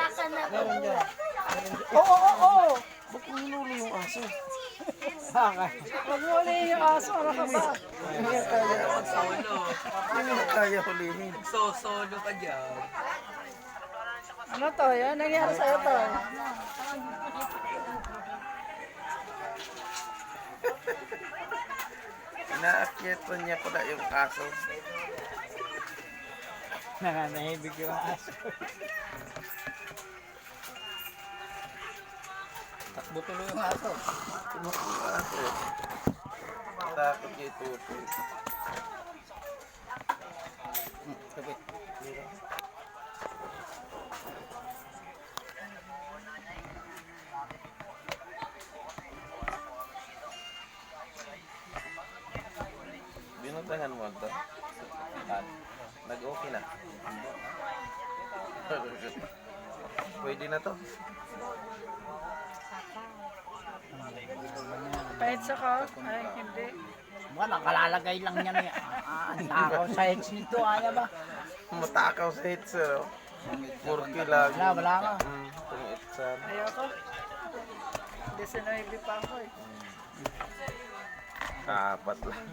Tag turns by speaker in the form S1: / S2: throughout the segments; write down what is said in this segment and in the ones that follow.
S1: Meron dyan.
S2: Oo.
S1: Ba't mo hinuli yung aso?
S2: Huwag mo ulihin yung aso, ano ka ba?
S1: Hindi nga kaya.
S3: Solo.
S1: Hindi nga kaya hulihin.
S3: Solo ka dyan.
S2: Ano to? Yan nangyari sa'yo to.
S1: Inaakyat pa niya pala yung aso.
S4: Nananahibig yung aso. Takbo tuloy yung aso.
S1: Tumakbo yung aso. Takot niya itutoy.
S4: Kapit.
S1: Binuntahan mo ito? Nag-okay na? Pwede na to?
S2: Pahit sa ka? Ay, hindi.
S4: Mga nakalalagay lang niya na yan. Ang takaw sa heads nito, ano ba?
S1: Matakaw sa hits, oh. 4K lang.
S4: Wala ka.
S1: Itong itsan.
S2: Ayoko. 19 pa ako eh.
S1: Apat lang.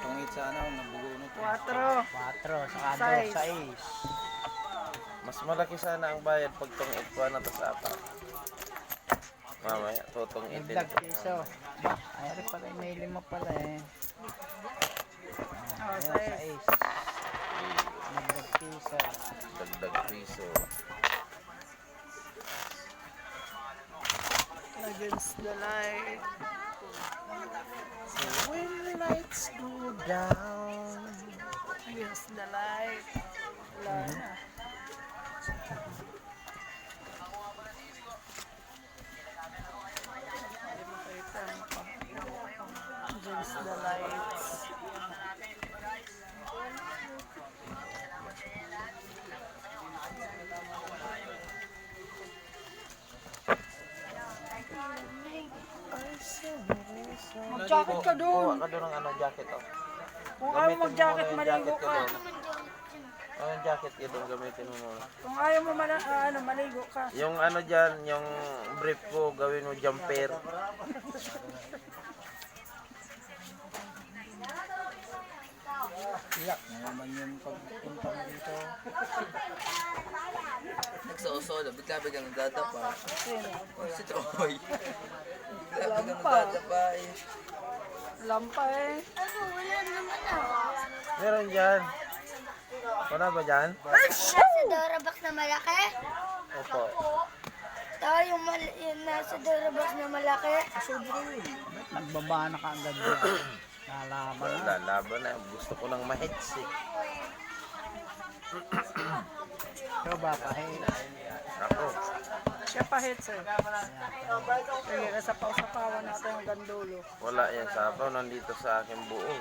S4: Tungit sana ako nabugo nito.
S2: 4.
S4: 4, saka
S2: Size.
S4: 2, 6.
S1: Mas malaki sana ang bayad pag itong itwa na tas apat. Mamaya, tutong itin.
S4: Nagdag piso. Ba, ayari pala, may 5 pala eh.
S2: Oh,
S4: Ayun,
S2: size.
S4: 6. Nagdag piso.
S1: Dagdag piso.
S2: Against the light.
S1: When the lights go down.
S2: Against the light. Wala na. Hindi makita. Against the lights. Mag-jacket ka
S1: Kuha
S2: doon.
S1: ka doon ng ano, jacket, oh.
S2: Kung ayaw mag-jacket,
S1: Gamitin mo muna yung
S2: maligo
S1: jacket
S2: ka.
S1: doon. Oh, yung jacket ka doon, gamitin mo muna.
S2: Kung ayaw mo maligo ka.
S1: Yung ano dyan, yung brief ko, gawin mo jumper.
S4: Iyak na naman yung pagpunta mo dito.
S3: Nagsosolo. Bigla-biglang dadapa.
S2: Sino?
S3: Si Troy. Bigla-biglang dadapa eh.
S2: Lampa eh.
S1: Meron dyan. Wala ba dyan?
S5: Nasa Dorobox na malaki?
S1: Opo.
S5: Tayo yung nasa Dorobox na malaki?
S4: Nagbaba na ka agad dyan. Lalaban na.
S1: Wala, laban na. Gusto ko lang ma-heads eh.
S4: Ikaw ba kahit?
S1: Ako.
S2: Siya pa hits eh. Sige, nasa pausapawan natin hanggang dulo.
S1: Wala yan sabaw. Nandito sa akin buo.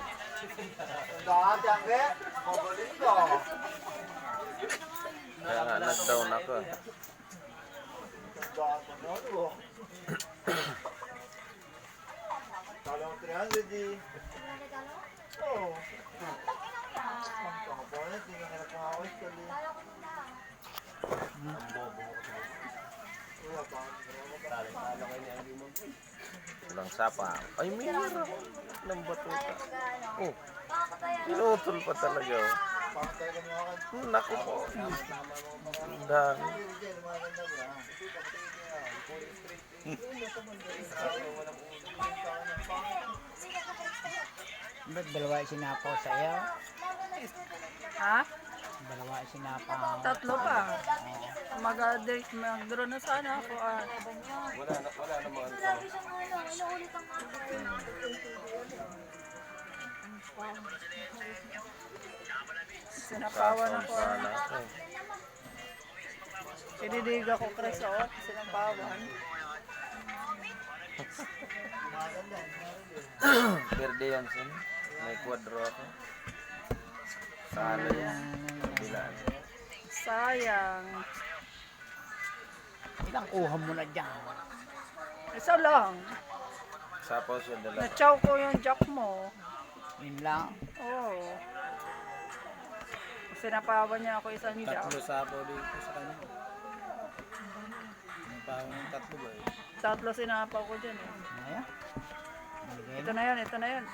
S1: Kaya nga nag-down ako. Walang sapa. Ay, mayroon ako ng batuta. Oh, pinutol pa talaga. Oh. Naku po. Ang dami.
S4: Ba't dalawa yung sinapaw sa iyo?
S2: Ha?
S4: Dalawa yung sinapaw.
S2: 3 pa. Mag-draw na sana ako.
S1: Wala naman.
S2: Sinapawan ako.
S1: Sana ako.
S2: Kinidig ako, Chris, oh. Sinapawan.
S1: Verde yan sin. May kwadro ako. Sana yan. Kabilaan.
S2: Sayang.
S4: Ilang kuha mo na dyan?
S2: Isa lang.
S1: Sapaw siya dala.
S2: Na-chow ko yung jack mo.
S4: Yun lang.
S2: Oo. Sinapawan niya ako isang jack.
S4: Tatlo sapaw dito sa kanya.
S2: Tatlo sinapaw ko dyan eh.
S4: Ayan. Maligay
S2: Ito na yan, ito na yan.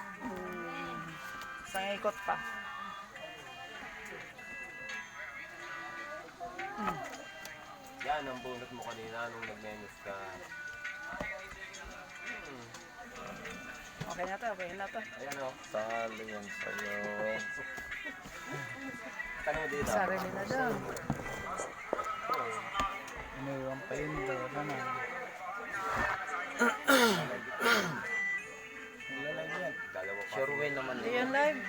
S2: Isang ikot pa.
S1: Yan ang bunot mo kanina nung nag-menus ka.
S2: Okay na to, okay na to.
S1: Ayan o. Sali yan sa'yo. Tanong dito.
S2: Sarili na daw.
S4: Iniwan pa yun doon. Ano?
S1: Dalawa pa. Sure win naman
S2: Hindi
S1: yun.
S2: yan live.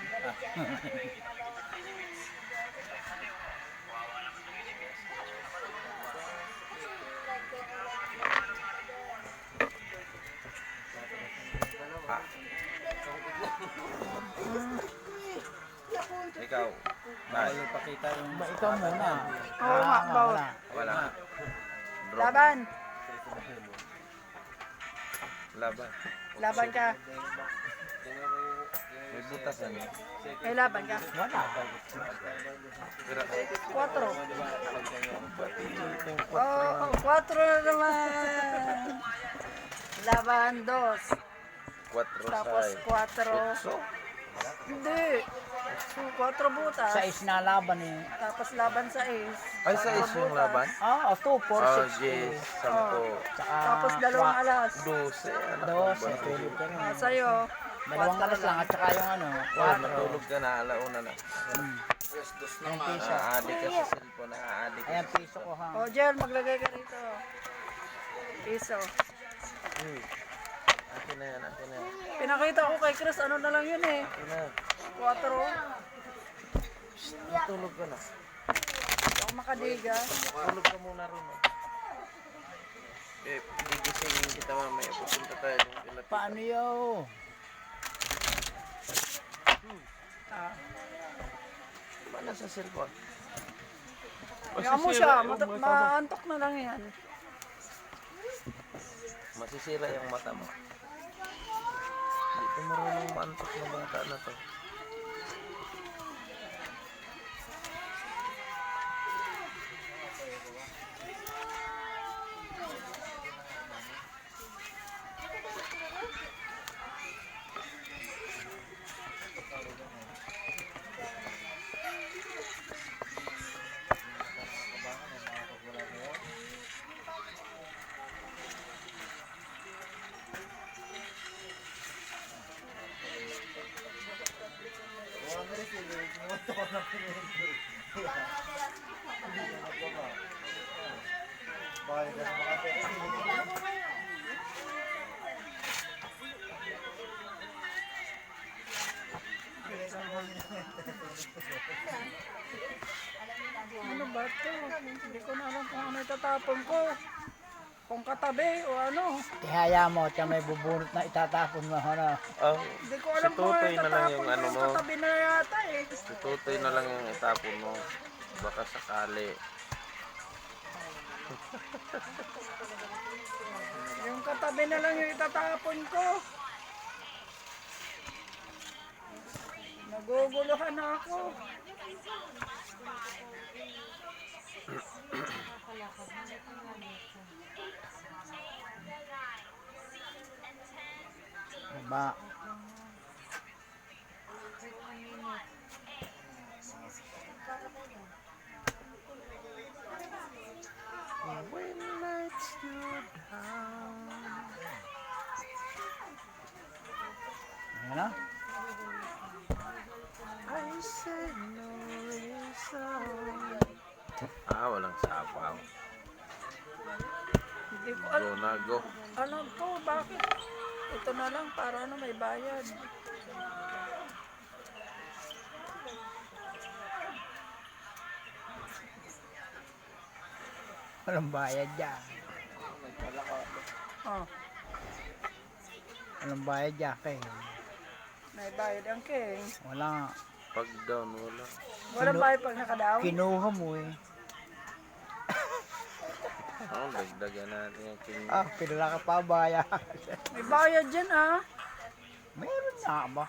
S1: Ikaw. Nay.
S3: Pakita yung...
S4: Ba, ikaw muna.
S2: Oo nga, bawal.
S1: Wala. Drop.
S2: Laban.
S1: Laban.
S2: Laban ka.
S1: May butas yan.
S2: May laban ka.
S4: Wala.
S1: Pero,
S2: 4. Oo, 4 na naman. Laban 2.
S1: 4
S2: Tapos
S1: sa
S2: 4. Hindi. 4 butas.
S4: Sa is na laban eh.
S2: Tapos laban sa ace.
S1: Ay, sa is yung laban?
S4: Ah, 2, 4,
S1: Oh,
S4: 6,
S1: yes. 10.
S4: Tsaka
S2: Tapos dalawang alas.
S1: 12. Anak ng
S4: 12,
S1: bata.
S4: tulog ka rin.
S2: Sa'yo.
S4: Dalawang alas lang at saka yung ano,
S1: Ah, matulog ka na, alauna na.
S3: Dos na
S4: Ayan,
S3: nga.
S4: piso.
S1: Aadik ka sa cellphone, aadik ka.
S4: Ayan, piso ko ha.
S2: O, Jer, maglagay ka rito. Piso.
S1: Akin na yan, akin na yan.
S2: Pinakita ko kay Chris, ano na lang yun eh.
S1: Akin na.
S2: 4.
S1: Tulog ka na.
S2: Hindi ako makadiga.
S1: Tulog ka muna rin. Eh, gigisingin kita mamaya. Pupunta tayo ng pilat.
S4: Paano yun?
S2: Ah.
S1: Paano sa cellphone?
S2: Kaya mo siya, maantok na lang yan.
S1: Masisira yung mata mo. Hindi ko marunong maantok na bata na to.
S2: Ano ba ito? Hindi ko na alam kung ano itatapon ko. Kung katabi o ano.
S4: Ihaya mo, at may bubunot na itatapon mo. Ano?
S1: Oh,
S2: Hindi ko alam
S1: Si
S2: kung ano
S1: Tutoy na lang
S2: itatapon
S1: yung
S2: ko.
S1: ano mo.
S2: Katabi na yata eh.
S1: si Tutoy na lang yung itapon mo. Baka sakali.
S2: Yung katabi na lang yung itatapon ko. Naguguluhan na ako.
S4: Ba?
S1: When lights go down.
S4: Ayan na.
S1: I said no reason. Walang sapaw.
S2: Hindi ko
S1: Go
S2: alam.
S1: na, go.
S2: Ano to? Bakit? Ito na lang para ano may bayad.
S4: Walang bayad dyan.
S2: Oh,
S4: Walang bayad dyan, kay.
S2: may bayad ang king.
S4: Wala.
S1: Pag down, wala.
S2: Walang bayad pag nakadaw.
S4: Kinuha mo eh.
S1: Dagdagan natin yung king.
S4: Ah, pinala ka pa bayad.
S2: May bayad dyan ah.
S4: Meron na ba?